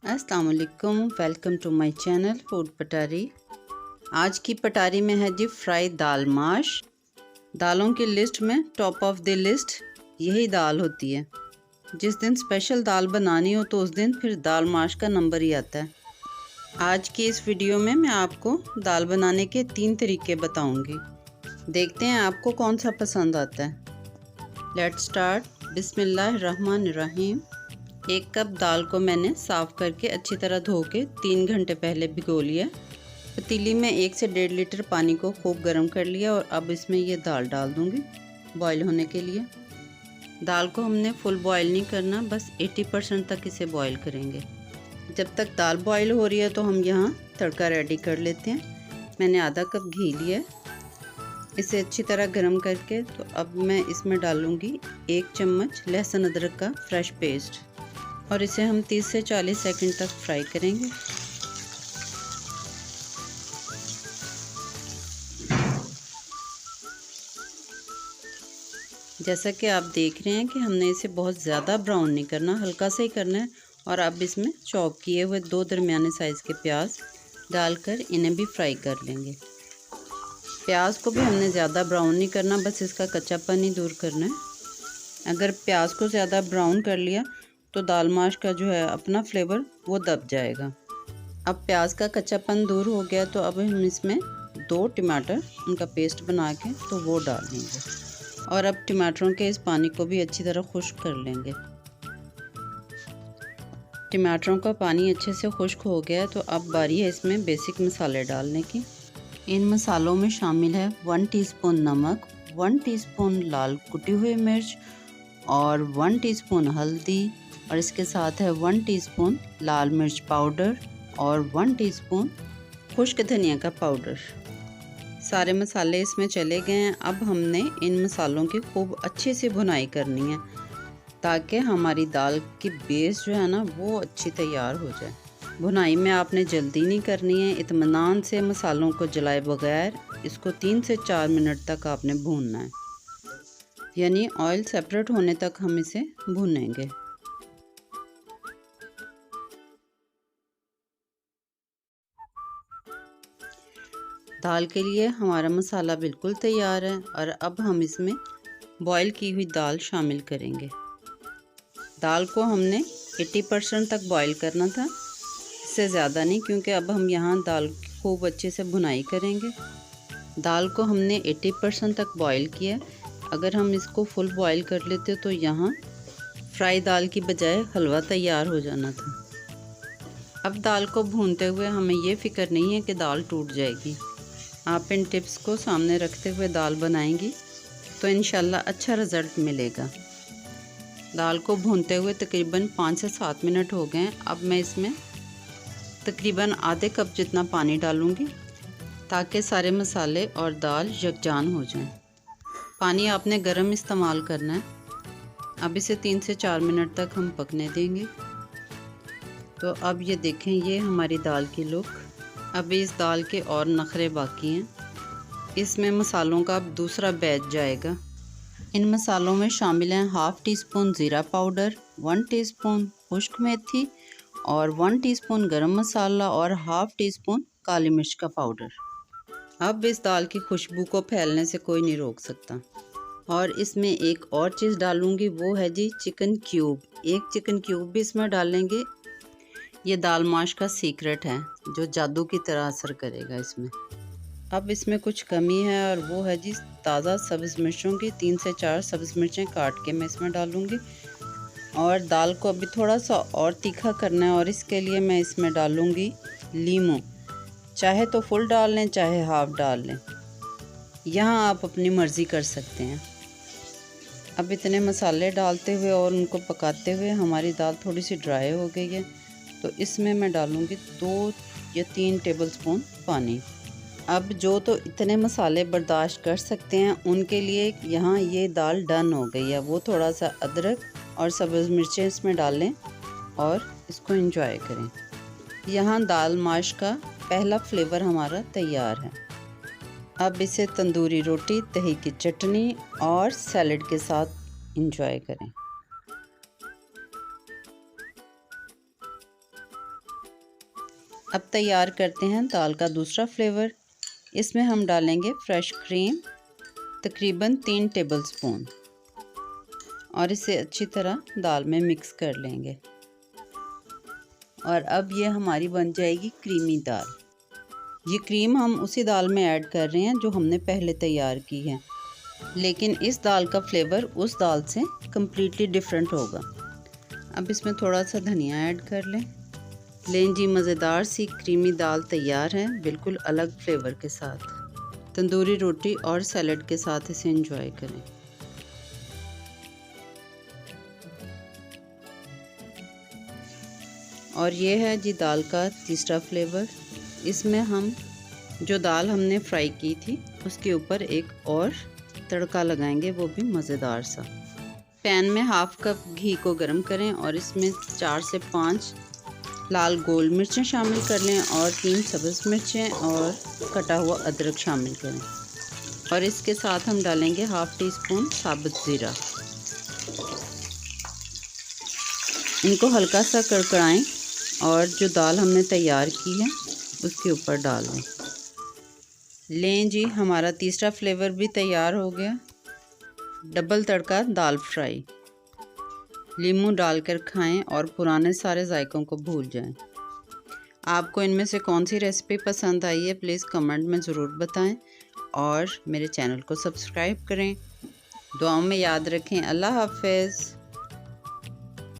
अस्सलाम वालेकुम, welcome to my channel food Patari. आज की पटारी में है जी फ्राई दाल माश। दालों की लिस्ट में टॉप ऑफ द लिस्ट यही दाल होती है। जिस दिन स्पेशल दाल बनानी हो तो उस दिन फिर दाल माश का नंबर ही आता है। आज की इस वीडियो में मैं आपको दाल बनाने के 3 तरीके बताऊंगी। देखते हैं आपको कौन सा पसंद आता है। Let's start. बिस्मिल्लाहिर्रहमानिर्रहीम। 1 कप दाल को मैंने साफ़ करके अच्छी तरह धो के 3 घंटे पहले भिगो लिया। पतीली में 1 से 1.5 लीटर पानी को खूब गर्म कर लिया और अब इसमें ये दाल डाल दूँगी बॉईल होने के लिए। दाल को हमने फुल बॉईल नहीं करना, बस 80% तक इसे बॉईल करेंगे। जब तक दाल बॉईल हो रही है तो हम यहाँ तड़का रेडी कर लेते हैं। मैंने आधा कप घी लिया, इसे अच्छी तरह गर्म करके तो अब मैं इसमें डालूँगी 1 चम्मच लहसुन अदरक का फ्रेश पेस्ट और इसे हम 30 से 40 सेकंड तक फ्राई करेंगे। जैसा कि आप देख रहे हैं कि हमने इसे बहुत ज़्यादा ब्राउन नहीं करना, हल्का सा ही करना है। और अब इसमें चॉप किए हुए 2 दरमियाने साइज़ के प्याज डालकर इन्हें भी फ्राई कर लेंगे। प्याज को भी हमने ज़्यादा ब्राउन नहीं करना, बस इसका कच्चापन ही दूर करना है। अगर प्याज को ज़्यादा ब्राउन कर लिया तो दाल माश का जो है अपना फ्लेवर वो दब जाएगा। अब प्याज का कच्चापन दूर हो गया तो अब हम इसमें 2 टमाटर उनका पेस्ट बना के तो वो डाल देंगे और अब टमाटरों के इस पानी को भी अच्छी तरह खुश्क कर लेंगे। टमाटरों का पानी अच्छे से खुश्क हो गया है तो अब बारी है इसमें बेसिक मसाले डालने की। इन मसालों में शामिल है 1 टीस्पून नमक, 1 टीस्पून लाल कुटी हुई मिर्च और 1 टीस्पून हल्दी और इसके साथ है 1 टीस्पून लाल मिर्च पाउडर और 1 टीस्पून खुश्क धनिया का पाउडर। सारे मसाले इसमें चले गए हैं। अब हमने इन मसालों की खूब अच्छे से भुनाई करनी है ताकि हमारी दाल की बेस जो है ना वो अच्छी तैयार हो जाए। भुनाई में आपने जल्दी नहीं करनी है, इत्मीनान से मसालों को जलाए बगैर इसको 3 से 4 मिनट तक आपने भूनना है, यानी ऑयल सेपरेट होने तक हम इसे भूनेंगे। दाल के लिए हमारा मसाला बिल्कुल तैयार है और अब हम इसमें बॉईल की हुई दाल शामिल करेंगे। दाल को हमने 80% तक बॉईल करना था, इससे ज़्यादा नहीं, क्योंकि अब हम यहाँ दाल की खूब अच्छे से भुनाई करेंगे। दाल को हमने 80% तक बॉईल किया। अगर हम इसको फुल बॉईल कर लेते तो यहाँ फ्राई दाल की बजाय हलवा तैयार हो जाना था। अब दाल को भूनते हुए हमें ये फ़िक्र नहीं है कि दाल टूट जाएगी। आप इन टिप्स को सामने रखते हुए दाल बनाएंगी तो इंशाल्लाह अच्छा रिज़ल्ट मिलेगा। दाल को भूनते हुए तकरीबन 5 से 7 मिनट हो गए। अब मैं इसमें तकरीबन आधे कप जितना पानी डालूंगी ताकि सारे मसाले और दाल यकजान हो जाएं। पानी आपने गर्म इस्तेमाल करना है। अब इसे 3 से 4 मिनट तक हम पकने देंगे। तो अब ये देखें, ये हमारी दाल की लुक। अभी इस दाल के और नखरे बाकी हैं। इसमें मसालों का अब दूसरा बैच जाएगा। इन मसालों में शामिल हैं 1/2 टीस्पून ज़ीरा पाउडर, 1 टीस्पून खुश्क मेथी और 1 टीस्पून गरम मसाला और 1/2 टीस्पून काली मिर्च का पाउडर। अब इस दाल की खुशबू को फैलने से कोई नहीं रोक सकता। और इसमें एक और चीज़ डालूंगी, वो है जी चिकन क्यूब। 1 चिकन क्यूब भी इसमें डालेंगे। ये दाल माश का सीक्रेट है जो जादू की तरह असर करेगा इसमें। अब इसमें कुछ कमी है और वो है जी ताज़ा सब्ज़ मिर्चों की 3 से 4 सब्ज़ मिर्चें काट के मैं इसमें डालूंगी। और दाल को अभी थोड़ा सा और तीखा करना है और इसके लिए मैं इसमें डालूंगी लीमू। चाहे तो फुल डाल लें, चाहे हाफ डाल लें, यहाँ आप अपनी मर्ज़ी कर सकते हैं। अब इतने मसाले डालते हुए और उनको पकाते हुए हमारी दाल थोड़ी सी ड्राई हो गई है तो इसमें मैं डालूंगी 2 या 3 टेबलस्पून पानी। अब जो तो इतने मसाले बर्दाश्त कर सकते हैं उनके लिए यहाँ ये दाल डन हो गई है। वो थोड़ा सा अदरक और सब्ज़ मिर्चें इसमें डाल लें और इसको एंजॉय करें। यहाँ दाल माश का पहला फ्लेवर हमारा तैयार है। अब इसे तंदूरी रोटी, दही की चटनी और सैलड के साथ एंजॉय करें। अब तैयार करते हैं दाल का दूसरा फ्लेवर। इसमें हम डालेंगे फ्रेश क्रीम, तकरीबन 3 टेबलस्पून, और इसे अच्छी तरह दाल में मिक्स कर लेंगे। और अब ये हमारी बन जाएगी क्रीमी दाल। ये क्रीम हम उसी दाल में ऐड कर रहे हैं जो हमने पहले तैयार की है, लेकिन इस दाल का फ्लेवर उस दाल से कम्प्लीटली डिफरेंट होगा। अब इसमें थोड़ा सा धनिया ऐड कर लें। लें जी, मज़ेदार सी क्रीमी दाल तैयार है, बिल्कुल अलग फ्लेवर के साथ। तंदूरी रोटी और सैलड के साथ इसे एंजॉय करें। और ये है जी दाल का तीसरा फ्लेवर। इसमें हम जो दाल हमने फ्राई की थी उसके ऊपर एक और तड़का लगाएंगे, वो भी मज़ेदार सा। पैन में हाफ कप घी को गर्म करें और इसमें 4 से 5 लाल गोल मिर्चें शामिल कर लें और 3 सब्ज़ मिर्चें और कटा हुआ अदरक शामिल करें। और इसके साथ हम डालेंगे हाफ़ टी स्पून साबुत ज़ीरा। इनको हल्का सा कड़कड़ाएं और जो दाल हमने तैयार की है उसके ऊपर डाल दें। लें जी, हमारा तीसरा फ्लेवर भी तैयार हो गया। डबल तड़का दाल फ्राई। नींबू डालकर खाएं और पुराने सारे जायकों को भूल जाएं। आपको इनमें से कौन सी रेसिपी पसंद आई है प्लीज़ कमेंट में ज़रूर बताएं और मेरे चैनल को सब्सक्राइब करें। दुआओं में याद रखें। अल्लाह हाफ़िज़।